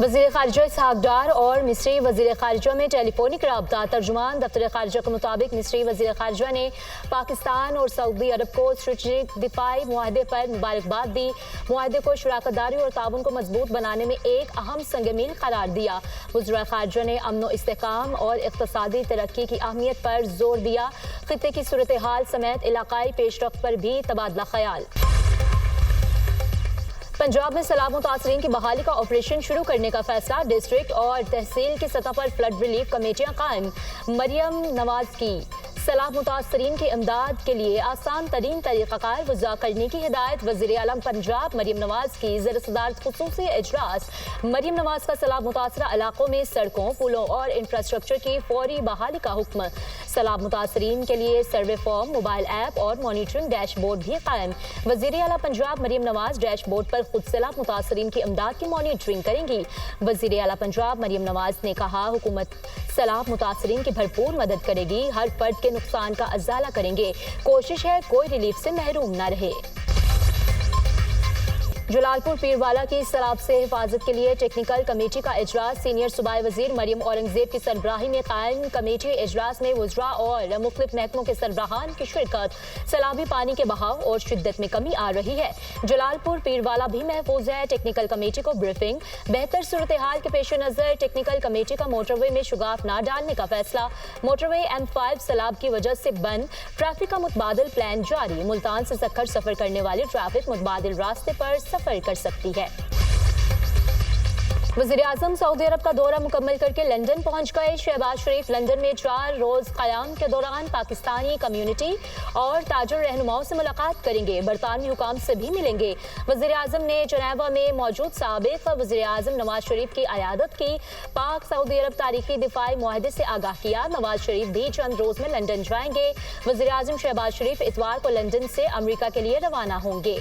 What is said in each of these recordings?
वज़ीर ख़ारिजा इसहाक़ डार और मिस्री वज़ीर ख़ारिजा में टेलीफोनिक रब्ता। तर्जुमान दफ्तर ख़ारिजा के मुताबिक मिस्री वज़ीर ख़ारिजा ने पाकिस्तान और सऊदी अरब को स्ट्रेटेजिक दिफाई मुआहदे पर मुबारकबाद दी। मुआहदे को शराकत दारी और ताउन को मजबूत बनाने में एक अहम संग मील करार दिया। वज़ीर ख़ारिजा ने अमन व इस्तेहकाम और इक़्तिसादी तरक्की की अहमियत पर जोर दिया। ख़ित्ते की सूरत हाल समेत इलाकाई पेशरफ्त पर भी तबादला ख्याल। पंजाब में सैलाब मुतासरीन की बहाली का ऑपरेशन शुरू करने का फैसला। डिस्ट्रिक्ट और तहसील की सतह पर फ्लड रिलीफ कमेटियां कायम। मरियम नवाज की सैलाब मुतासरीन की इमदाद के लिए आसान तरीन तरीक़ाकार वज़ा करने की हिदायत। वज़ीर आलम पंजाब मरियम नवाज की ज़र सदारत खुसूसी इजलास। मरियम नवाज का सैलाब मुतासरा इलाकों में सड़कों, पुलों और इंफ्रास्ट्रक्चर की फौरी बहाली का हुक्म। सैलाब मुतासरीन के लिए सर्वे फॉर्म, मोबाइल ऐप और मॉनिटरिंग डैशबोर्ड भी कायम। वज़ीर आला पंजाब मरियम नवाज डैशबोर्ड पर खुद सैलाब मुतासरीन की इमदाद की मॉनिटरिंग करेंगी। वज़ीर आला पंजाब मरियम नवाज ने कहा, हुकूमत सैलाब मुतासरीन की भरपूर मदद करेगी, हर फर्द के नुकसान का अजाला करेंगे। कोशिश है कोई रिलीफ से महरूम न रहे। जलालपुर पीरवाला की सैलाब से हिफाजत के लिए टेक्निकल कमेटी का इजलास। सीनियर सूबाई वजीर मरियम औरंगजेब की सरबराही में कायम कमेटी इजलास में वज़रा और मुख्तलिफ महकमों के सरबराहान की शिरकत। सैलाबी पानी के बहाव और शिद्दत में कमी आ रही है। जलालपुर पीरवाला भी महफूज है। टेक्निकल कमेटी को ब्रीफिंग। बेहतर सूरत हाल के पेश नज़र टेक्निकल कमेटी का मोटरवे में शुगाफ न डालने का फैसला। मोटरवे M5 सैलाब की वजह से बंद। ट्रैफिक का मुतबादिल प्लान जारी। मुल्तान से सक्खर सफर करने वाली ट्रैफिक मुतबादिल रास्ते पर सफर कर सकती है। वज़ीर आज़म सऊदी अरब का दौरा मुकम्मल करके लंदन पहुंच गए। शहबाज शरीफ लंदन में 4 रोज क़याम के दौरान पाकिस्तानी कम्युनिटी और ताजर रहनुमाओं से मुलाकात करेंगे। बरतानवी हुकाम से भी मिलेंगे। वज़ीर आज़म ने जनेवा में मौजूद साबिक़ वज़ीर आज़म नवाज शरीफ की अयादत की। पाक सऊदी अरब तारीखी दिफाई मुआहदे से आगाह किया। नवाज शरीफ भी चंद रोज में लंदन जाएंगे। वज़ीर आज़म शहबाज शरीफ इतवार को लंदन से अमरीका के लिए रवाना होंगे।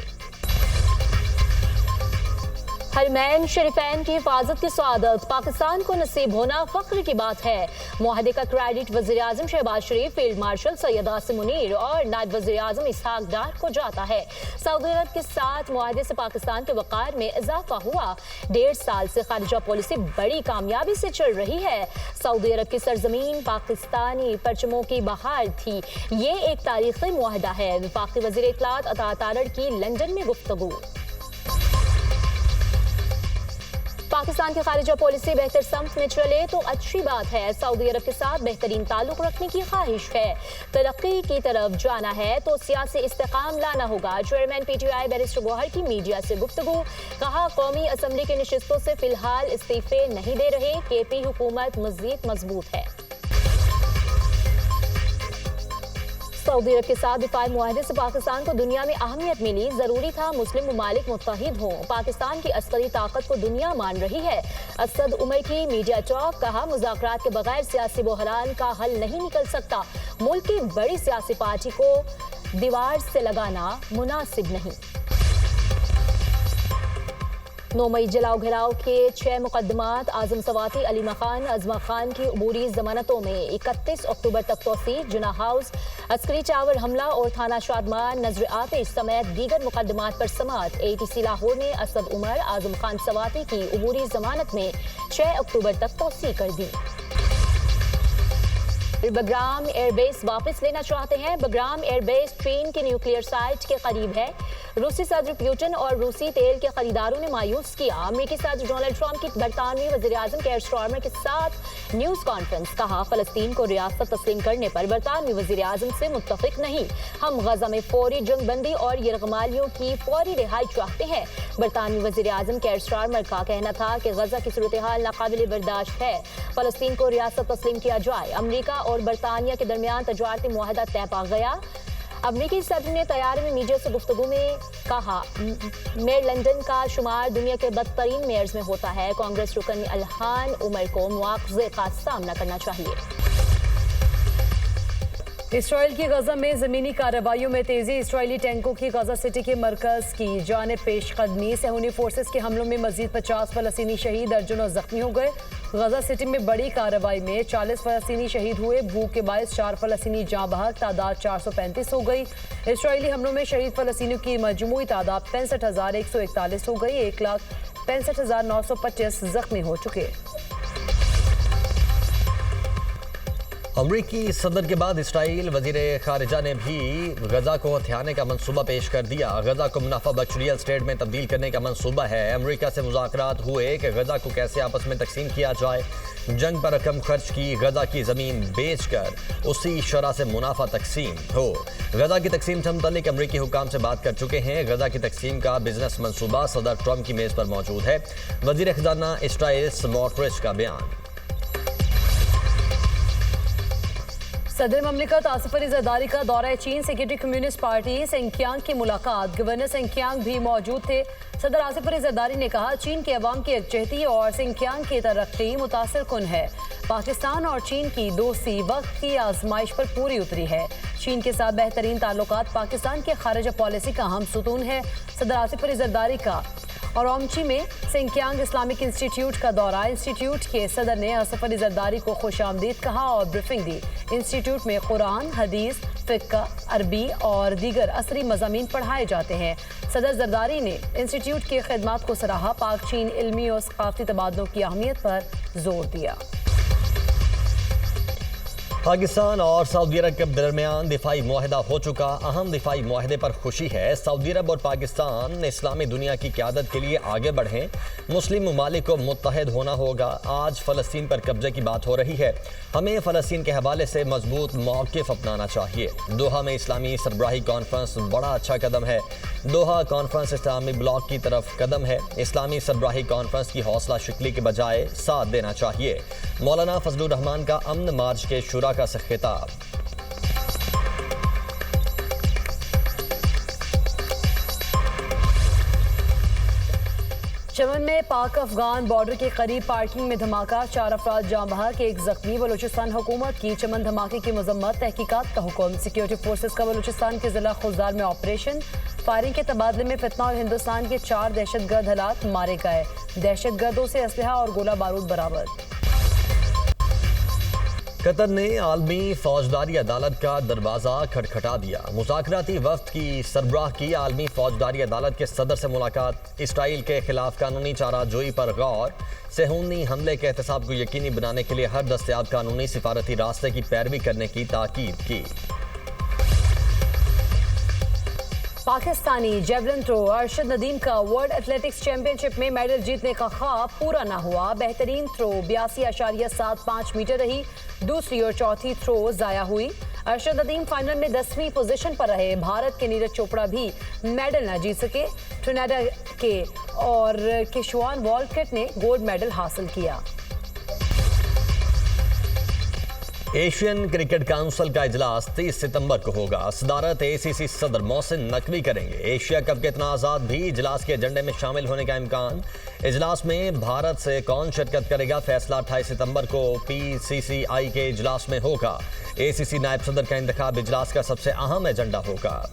हरमैन शरीफैन की हिफाजत की सआदत पाकिस्तान को नसीब होना फख्र की बात है। मुआहदे का क्रेडिट वज़ीर आज़म शहबाज शरीफ, फील्ड मार्शल सैयद आसिम मुनीर और नायब वज़ीर आज़म इसहाक़ डार को जाता है। सऊदी अरब के साथ मुआहदे से पाकिस्तान के वक़ार में इजाफा हुआ। 1.5 साल से खारिजा पॉलिसी बड़ी कामयाबी से चल रही है। सऊदी अरब की सरजमीन पाकिस्तानी परचमों की बहार थी। ये एक तारीख़ी मुआहदा है। वफाकी वज़ीर इत्तलात अता तारड़ की लंदन में गुफ्तगू। पाकिस्तान की खारिजा पॉलिसी बेहतर समत में चले तो अच्छी बात है। सऊदी अरब के साथ बेहतरीन ताल्लुक रखने की ख्वाहिश है। तरक्की की तरफ जाना है तो सियासी इस्तेकाम लाना होगा। चेयरमैन PTI बैरिस्टर गौहर की मीडिया से गुफ्तगू। कहा, कौमी असम्बली की नशिस्तों से फिलहाल इस्तीफे नहीं दे रहे। KP हुकूमत मज़ीद मजबूत है। सऊदी अरब के साथ दिफाई मुआहदे से पाकिस्तान को दुनिया में अहमियत मिली। जरूरी था मुस्लिम ममालिक मुत्तहिद हों। पाकिस्तान की अस्करी ताकत को दुनिया मान रही है। असद उमर की मीडिया टॉक। कहा, मुज़ाकरात के बगैर सियासी बहरान का हल नहीं निकल सकता। मुल्क की बड़ी सियासी पार्टी को दीवार से लगाना मुनासिब नहीं। 9 मई जलाओ घिराव के 6 मुकदमात। आजम सवाती, अलीमा खान, अजमा खान की अबूरी जमानतों में 31 अक्टूबर तक तोसी। जिना हाउस, अस्करी टावर हमला और थाना शादमान नजर आतिश समेत दीगर मुकदमात पर समात। ATC लाहौर ने असद उमर, आजम खान सवाती की अबूरी जमानत में 6 अक्टूबर तक तोसी कर दी। बग्राम एयरबेस वापस लेना चाहते हैं। बग्राम एयरबेस चीन के न्यूक्लियर साइट के करीब है। रूसी सदर पुतिन और रूसी तेल के खरीदारों ने मायूस किया। अमेरिकी सदर डोनाल्ड ट्रंप की बरतानवी वज़ीर आज़म केयर स्टारमर के साथ न्यूज़ कॉन्फ्रेंस। कहा, फ़लस्तीन को रियासत तस्लीम करने पर बरतानवी वज़ीर आज़म से मुत्तफ़िक नहीं। हम गज़ा में फौरी जंगबंदी और यरगमालियों की फौरी रिहाई चाहते हैं। बरतानवी वज़ीर आज़म केयर स्टारमर का कहना था कि गज़ा की सूरत हाल नाकाबिल बर्दाश्त है। फ़लस्तीन को रियासत तस्लीम किया जाए। अमरीका और बरतानिया के दरमियान तजारती मुआहदा तय पा गया। अमरीकी सदर ने तैयारी में मीडिया से गुफ्तगू में कहा, मेयर लंदन का शुमार दुनिया के बदतरीन मेयर्स में होता है। कांग्रेस रुकन इल्हान उमर को मुआवजे का सामना करना चाहिए। इसराइल की गजा में जमीनी कार्रवाइयों में तेजी। इसराइली टैंकों की गजा सिटी के मरकज की जानिब पेशकदमी। सहूनी फोर्सेस के हमलों में मजीद 50 फलस्तीनी शहीद, दर्जनों जख्मी हो गए। गजा सिटी में बड़ी कार्रवाई में 40 फलस्तीनी शहीद हुए। भूख के बायस 4 फलस्तीनी जाँ बहक, तादाद 435 हो गई। इसराइली हमलों में शहीद फलस्तीनियों की मजमूई तादाद 65,141 हो गई। 1,65,925 जख्मी हो चुके। अमरीकी सदर के बाद इसराइल वजीर खारिजा ने भी गजा को हथियाने का मंसूबा पेश कर दिया। गजा को मुनाफा बख्श रियल स्टेट में तब्दील करने का मंसूबा है। अमरीका से मुज़ाकरात हुए कि गजा को कैसे आपस में तकसीम किया जाए। जंग पर रकम खर्च की, गजा की ज़मीन बेचकर उसी शरह से मुनाफा तकसीम हो। गजा की तकसीम से मुतल्लिक अमरीकी हुकाम से बात कर चुके हैं। गजा की तकसीम का बिजनेस मंसूबा सदर ट्रंप की मेज़ पर मौजूद है। वजीर खजाना इसराइल स्मोट्रिच का बयान। सदर ममलिकत आसिफ अली जरदारी का दौरा चीन। सेक्रेटरी कम्युनिस्ट पार्टी सेंकियांग की मुलाकात। गवर्नर सेंकियांग भी मौजूद थे। सदर आसिफ अली जरदारी ने कहा, चीन के अवाम की यकजहती और सेंकियांग की तरक्की मुतासिर कुन है। पाकिस्तान और चीन की दोस्ती वक्त की आजमाइश पर पूरी उतरी है। चीन के साथ बेहतरीन ताल्लुकात पाकिस्तान के खारिजा पॉलिसी का अहम सुतून है। सदर आसिफ अली जरदारी का और ओमची में सेंकियांग इस्लामिक इंस्टीट्यूट का दौरा। इंस्टीट्यूट के सदर ने आसिफ अली जरदारी को खुशामदीद कहा और ब्रीफिंग दी। इंस्टीट्यूट में कुरान, हदीस, फिक्का, अरबी और दीगर असरी मज़ामीन पढ़ाए जाते हैं। सदर जरदारी ने इंस्टीट्यूट की खिदमात को सराहा। पाक चीन इल्मी और सकाफती तबादलों की अहमियत पर जोर दिया। पाकिस्तान और सऊदी अरब के दरमियान दिफाई मुआहदा हो चुका। अहम दिफाई मुआहदे पर खुशी है। सऊदी अरब और पाकिस्तान इस्लामी दुनिया की क़यादत के लिए आगे बढ़ें। मुस्लिम ममालिक को मुत्तहद होना होगा। आज फ़लस्तीन पर कब्जे की बात हो रही है। हमें फ़लस्तीन के हवाले से मजबूत मौक़िफ़ अपनाना चाहिए। दोहा में इस्लामी सरबराही कॉन्फ्रेंस बड़ा अच्छा कदम है। दोहा कॉन्फ्रेंस इस्लामी ब्लॉक की तरफ कदम है। इस्लामी सरबराही कॉन्फ्रेंस की हौसला शिकली के बजाय साथ देना चाहिए। मौलाना फजलुर रहमान का अमन मार्च के शुरा का खिताब। चमन में पाक अफगान बॉर्डर के करीब पार्किंग में धमाका। 4 अफराद जाँ बहक, 1 जख्मी। बलूचिस्तान हुकूमत की चमन धमाके की मजम्मत, तहकीकात का हुक्म। सिक्योरिटी फोर्सेस का बलूचिस्तान के जिला खुजदार में ऑपरेशन। फायरिंग के तबादले में फितना और हिंदुस्तान के 4 दहशतगर्द हलाक मारे गए। दहशतगर्दों से असलहा और गोला बारूद बरामद। कतर ने आलमी फौजदारी अदालत का दरवाज़ा खटखटा दिया। मुज़ाकराती वफ़द की सरबराह की आलमी फौजदारी अदालत के सदर से मुलाकात। इसराइल के खिलाफ कानूनी चाराजोई पर गौर। सहूनी हमले के एहतसाब को यकीनी बनाने के लिए हर दस्तयाब कानूनी सिफारती रास्ते की पैरवी करने की ताकीद की। पाकिस्तानी जेवलिन थ्रो अरशद नदीम का वर्ल्ड एथलेटिक्स चैंपियनशिप में मेडल जीतने का ख्वाब पूरा न हुआ। बेहतरीन थ्रो 82.75 मीटर रही। दूसरी और चौथी थ्रो जाया हुई। अरशद नदीम फाइनल में 10वीं पोजीशन पर रहे। भारत के नीरज चोपड़ा भी मेडल न जीत सके। ट्रिनिडाद के और केशवान वॉलकट ने गोल्ड मेडल हासिल किया। एशियन क्रिकेट काउंसिल का इजलास 30 सितंबर को होगा। सदारत ACC सदर मोहसिन नकवी करेंगे। एशिया कप के तनाज़ात भी इजलास के एजेंडे में शामिल होने का इम्कान। इजलास में भारत से कौन शिरकत करेगा, फैसला 28 सितंबर को PCCI के इजलास में होगा। ACC नायब सदर का इंतखाब इजलास का सबसे अहम एजेंडा होगा।